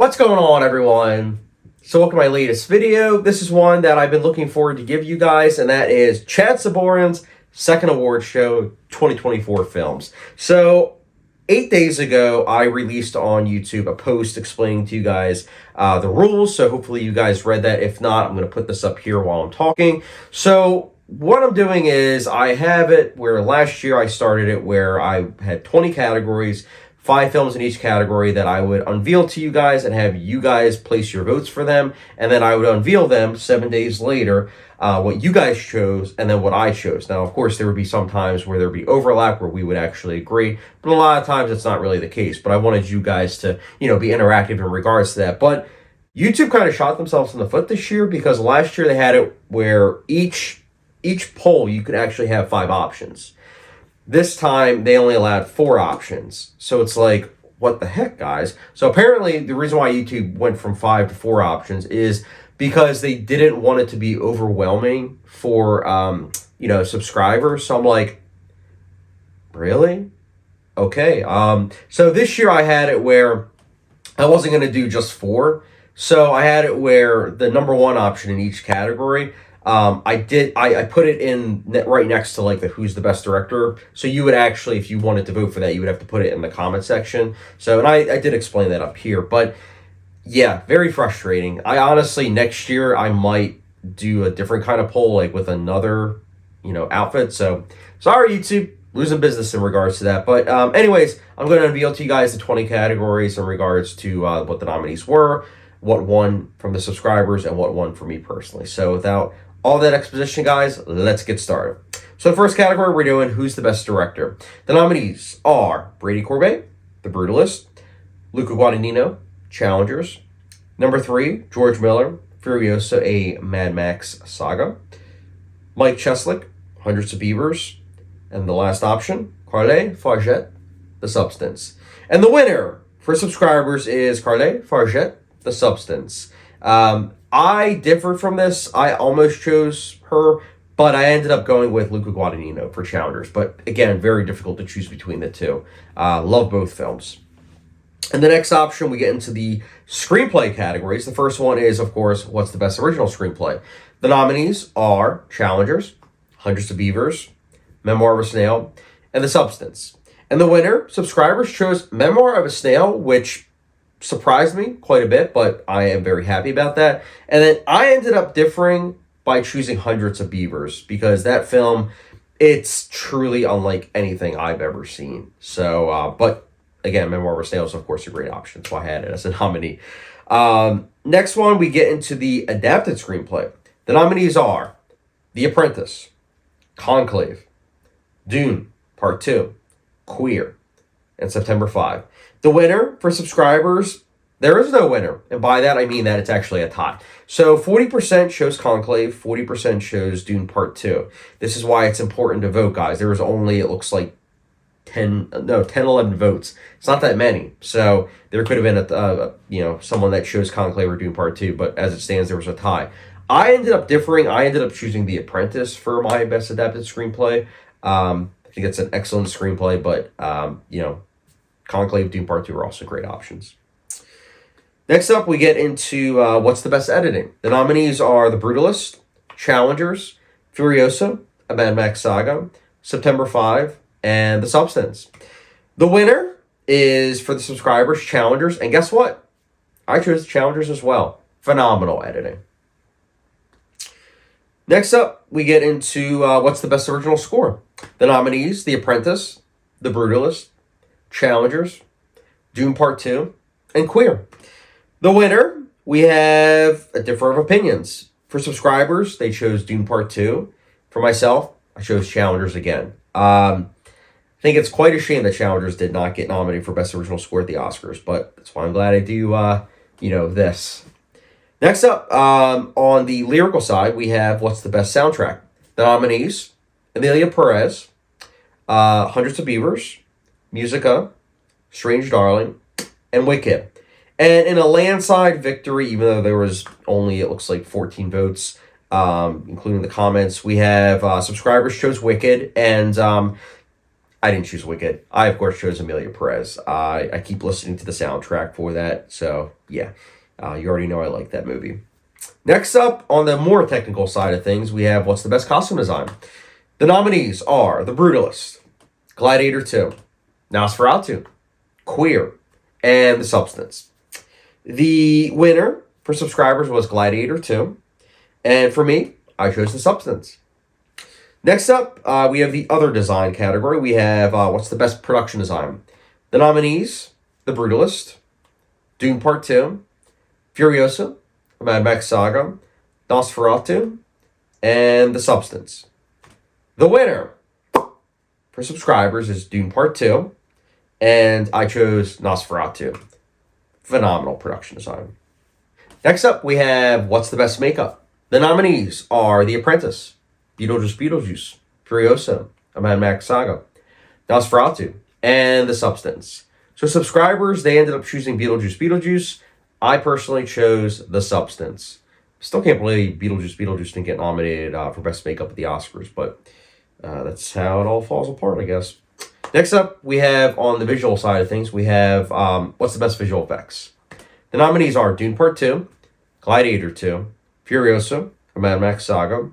What's going on, everyone? So welcome to my latest video. This is one that I've been looking forward to give you guys, and that is Chad Sabourin's second award show 2024 films. So 8 days ago, I released on YouTube a post explaining to you guys the rules. So hopefully you guys read that. If not, I'm going to put this up here while I'm talking. So what I'm doing is I have it where last year I started it where I had 20 categories, 5 films in each category that I would unveil to you guys and have you guys place your votes for them. And then I would unveil them 7 days later, what you guys chose and then what I chose. Now, of course, there would be some times where there would be overlap where we would actually agree, but a lot of times it's not really the case. But I wanted you guys to, be interactive in regards to that. But YouTube kind of shot themselves in the foot this year because last year they had it where each poll you could actually have 5 options. This time, they only allowed 4 options. So it's like, what the heck, guys? So apparently, the reason why YouTube went from 5 to 4 options is because they didn't want it to be overwhelming for, subscribers. So I'm like, really? Okay. So this year, I had it where I wasn't going to do just 4. So I had it where the number 1 option in each category, I put it in right next to like the who's the best director. So you would actually, if you wanted to vote for that, you would have to put it in the comment section. So, and I did explain that up here, but yeah, very frustrating. I honestly, next year, I might do a different kind of poll, like with another, outfit. So sorry, YouTube, losing business in regards to that. But anyways, I'm going to unveil to you guys the 20 categories in regards to what the nominees were, what won from the subscribers, and what won for me personally. So without all that exposition, guys, let's get started. So the first category we're doing, who's the best director? The nominees are Brady Corbet, The Brutalist, Luca Guadagnino, Challengers. Number 3, George Miller, Furiosa, a Mad Max saga. Mike Cheslick, Hundreds of Beavers. And the last option, Carle Farget, The Substance. And the winner for subscribers is Carle Farget, The Substance. I differed from this. I almost chose her, but I ended up going with Luca Guadagnino for Challengers. But again, very difficult to choose between the two. Love both films. And the next option, we get into the screenplay categories. The first one is, of course, what's the best original screenplay? The nominees are Challengers, Hundreds of Beavers, Memoir of a Snail, and The Substance. And the winner, subscribers chose Memoir of a Snail, which surprised me quite a bit, but I am very happy about that. And then I ended up differing by choosing Hundreds of Beavers because that film, it's truly unlike anything I've ever seen. So, but again, Memoir of a Snail is, of course, a great option, so I had it as a nominee. Next one, we get into the adapted screenplay. The nominees are The Apprentice, Conclave, Dune, Part 2, Queer, and September 5. The winner for subscribers, there is no winner. And by that, I mean that it's actually a tie. So 40% chose Conclave, 40% chose Dune Part 2. This is why it's important to vote, guys. There was only, it looks like, 11 votes. It's not that many. So there could have been, someone that chose Conclave or Dune Part 2. But as it stands, there was a tie. I ended up differing. I ended up choosing The Apprentice for my best adapted screenplay. I think it's an excellent screenplay, but, Conclave, Dune Part 2 are also great options. Next up, we get into what's the best editing. The nominees are The Brutalist, Challengers, Furiosa, a Mad Max saga, September 5, and The Substance. The winner is, for the subscribers, Challengers. And guess what? I chose Challengers as well. Phenomenal editing. Next up, we get into what's the best original score. The nominees, The Apprentice, The Brutalist, Challengers, Dune Part 2, and Queer. The winner, we have a differ of opinions. For subscribers, they chose Dune Part 2. For myself, I chose Challengers again. I think it's quite a shame that Challengers did not get nominated for Best Original Score at the Oscars, but that's why I'm glad I do, this. Next up, on the lyrical side, we have what's the best soundtrack. The nominees, Amelia Perez, Hundreds of Beavers, Musica, Strange Darling, and Wicked. And in a landslide victory, even though there was only, it looks like 14 votes, including the comments, we have subscribers chose Wicked. And I didn't choose Wicked. I, of course, chose Amelia Perez. I keep listening to the soundtrack for that. So, yeah, you already know I like that movie. Next up, on the more technical side of things, we have what's the best costume design. The nominees are The Brutalist, Gladiator 2, Nosferatu, Queer, and The Substance. The winner for subscribers was Gladiator 2, and for me, I chose The Substance. Next up, we have the other design category. We have what's the best production design. The nominees, The Brutalist, Dune Part 2, Furiosa, A Mad Max Saga, Nosferatu, and The Substance. The winner for subscribers is Dune Part 2, and I chose Nosferatu. Phenomenal production design. Next up, we have what's the best makeup. The nominees are The Apprentice, Beetlejuice, Furiosa, A Mad Max Saga, Nosferatu, and The Substance. So subscribers, they ended up choosing Beetlejuice. I personally chose The Substance. Still can't believe Beetlejuice didn't get nominated for Best Makeup at the Oscars, but that's how it all falls apart, I guess. Next up, we have on the visual side of things, we have what's the best visual effects. The nominees are Dune Part 2, Gladiator 2, Furiosa, A Mad Max Saga,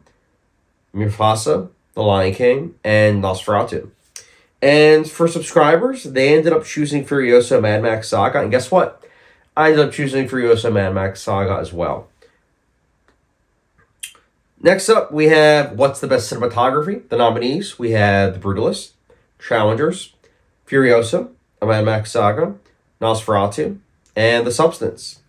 Mufasa, The Lion King, and Nosferatu. And for subscribers, they ended up choosing Furiosa, Mad Max Saga, and guess what? I ended up choosing Furiosa, Mad Max Saga as well. Next up, we have what's the best cinematography. The nominees, we have The Brutalist, Challengers, Furiosa, A Mad Max Saga, Nosferatu, and The Substance.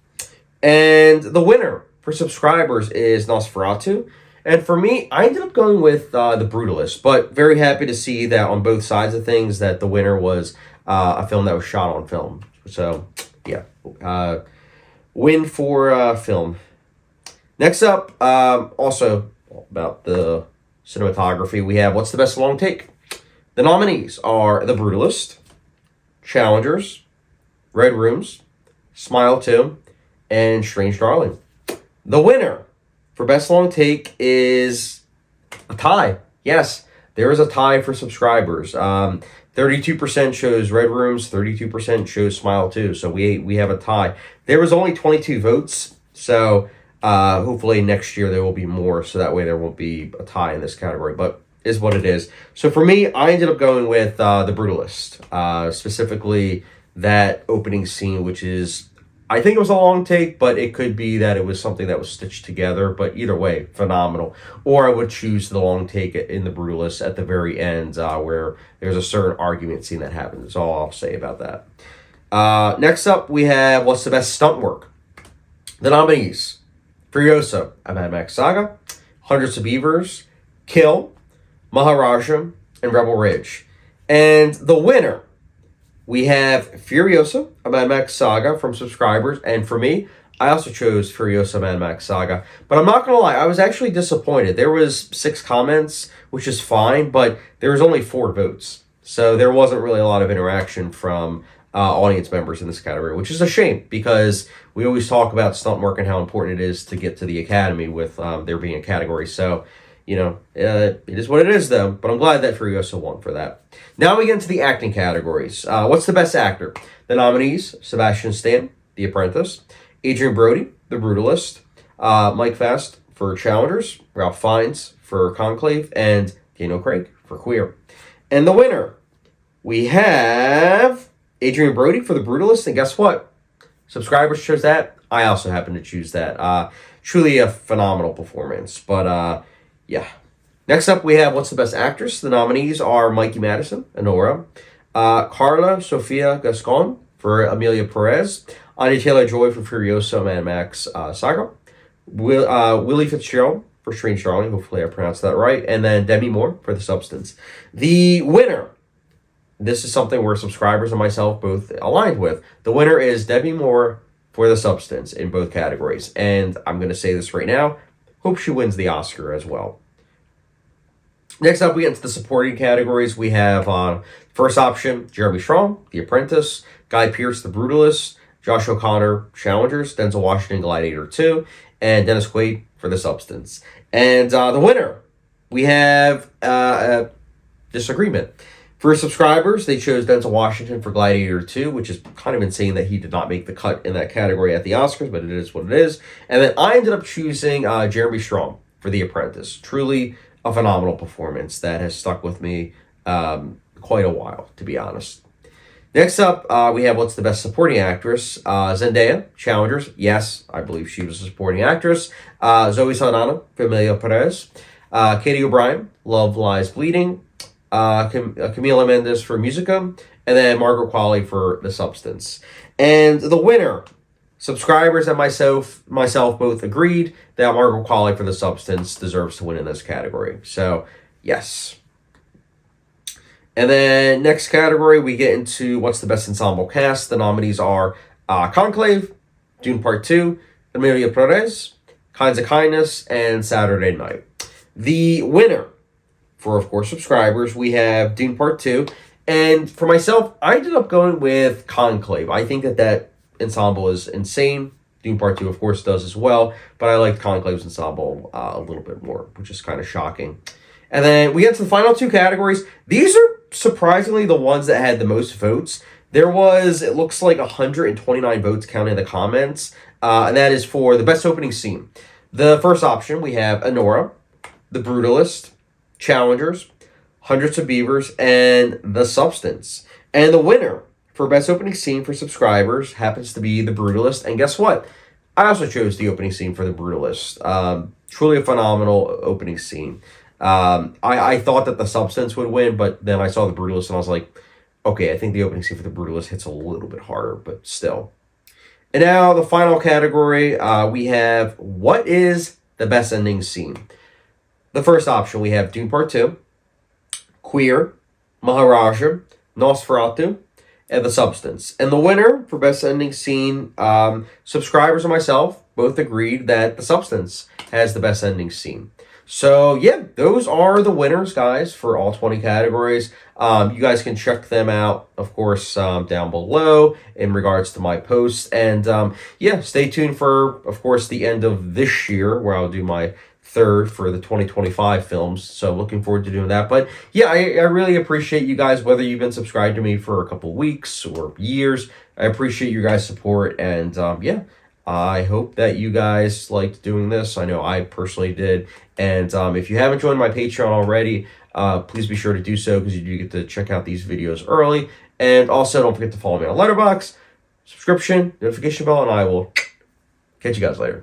And the winner for subscribers is Nosferatu. And for me, I ended up going with The Brutalist, but very happy to see that on both sides of things that the winner was a film that was shot on film. So, yeah, win for film. Next up, also about the cinematography, we have what's the best long take. The nominees are The Brutalist, Challengers, Red Rooms, Smile 2, and Strange Darling. The winner for best long take is a tie. Yes, there is a tie for subscribers. 32% chose Red Rooms, 32% chose Smile 2. So we have a tie. There was only 22 votes, so hopefully next year there will be more, so that way there won't be a tie in this category, but is what it is. So for me, I ended up going with The Brutalist, specifically that opening scene, which is, I think it was a long take, but it could be that it was something that was stitched together, but either way, phenomenal. Or I would choose the long take in The Brutalist at the very end, where there's a certain argument scene that happens. That's all I'll say about that. Next up, we have what's the best stunt work. The nominees: Furiosa, A Mad Max Saga, Hundreds of Beavers, Kill, Maharaja, and Rebel Ridge. And the winner, we have Furiosa, A Mad Max Saga from subscribers. And for me, I also chose Furiosa, Mad Max Saga. But I'm not going to lie, I was actually disappointed. There was 6 comments, which is fine, but there was only 4 votes. So there wasn't really a lot of interaction from audience members in this category, which is a shame because we always talk about stunt work and how important it is to get to the Academy with there being a category. So, you know, it is what it is, though. But I'm glad that Furiosa won for that. Now we get into the acting categories. What's the best actor? The nominees: Sebastian Stan, The Apprentice; Adrian Brody, The Brutalist; Mike Fast for Challengers; Ralph Fiennes for Conclave; and Daniel Craig for Queer. And the winner, we have Adrian Brody for The Brutalist. And guess what? Subscribers chose that. I also happen to choose that. Truly a phenomenal performance. But, yeah. Next up, we have what's the best actress. The nominees are Mikey Madison, Honora; Carla Sofia Gascon for Amelia Perez; Anya Taylor-Joy for Furiosa, Mad Max Saga; Willie Fitzgerald for Strange Darling. Hopefully I pronounced that right. And then Demi Moore for The Substance. The winner, this is something where subscribers and myself both aligned with. The winner is Demi Moore for The Substance in both categories. And I'm going to say this right now. Hope she wins the Oscar as well. Next up, we get into the supporting categories. We have first option, Jeremy Strong, The Apprentice; Guy Pearce, The Brutalist; Josh O'Connor, Challengers; Denzel Washington, Gladiator 2; and Dennis Quaid for The Substance. And the winner, we have a disagreement. For subscribers, they chose Denzel Washington for Gladiator 2, which is kind of insane that he did not make the cut in that category at the Oscars, but it is what it is. And then I ended up choosing Jeremy Strong for The Apprentice. Truly a phenomenal performance that has stuck with me quite a while, to be honest. Next up, we have what's the best supporting actress. Zendaya, Challengers. Yes, I believe she was a supporting actress. Zoe Saldana, Familia Perez. Katie O'Brien, Love Lies Bleeding. Camila Mendes for Musicum, and then Margaret Qualley for The Substance. And the winner, subscribers and myself both agreed that Margaret Qualley for The Substance deserves to win in this category. So, yes. And then next category, we get into what's the best ensemble cast. The nominees are Conclave, Dune Part 2, Emilia Perez, Kinds of Kindness, and Saturday Night. The winner, for, of course, subscribers, we have Dune Part 2. And for myself, I ended up going with Conclave. I think that ensemble is insane. Dune Part 2, of course, does as well. But I liked Conclave's ensemble a little bit more, which is kind of shocking. And then we get to the final two categories. These are surprisingly the ones that had the most votes. There was, it looks like, 129 votes counting the comments. And that is for the best opening scene. The first option, we have Anora, The Brutalist, Challengers, Hundreds of Beavers, and The Substance. And the winner for best opening scene for subscribers happens to be The Brutalist. And guess what? I also chose the opening scene for The Brutalist. Truly a phenomenal opening scene. I thought that The Substance would win, but then I saw The Brutalist and I was like, okay, I think the opening scene for The Brutalist hits a little bit harder, but still. And now the final category, we have what is the best ending scene? The first option, we have Dune Part 2, Queer, Maharaja, Nosferatu, and The Substance. And the winner for best ending scene, subscribers and myself both agreed that The Substance has the best ending scene. So, yeah, those are the winners, guys, for all 20 categories. You guys can check them out, of course, down below in regards to my posts. And, yeah, stay tuned for, of course, the end of this year, where I'll do my third for the 2025 films. So, looking forward to doing that. But, yeah, I really appreciate you guys, whether you've been subscribed to me for a couple weeks or years. I appreciate your guys' support. And, yeah. I hope that you guys liked doing this. I know I personally did. And if you haven't joined my Patreon already, please be sure to do so, because you do get to check out these videos early. And also, don't forget to follow me on Letterboxd, subscription, notification bell, and I will catch you guys later.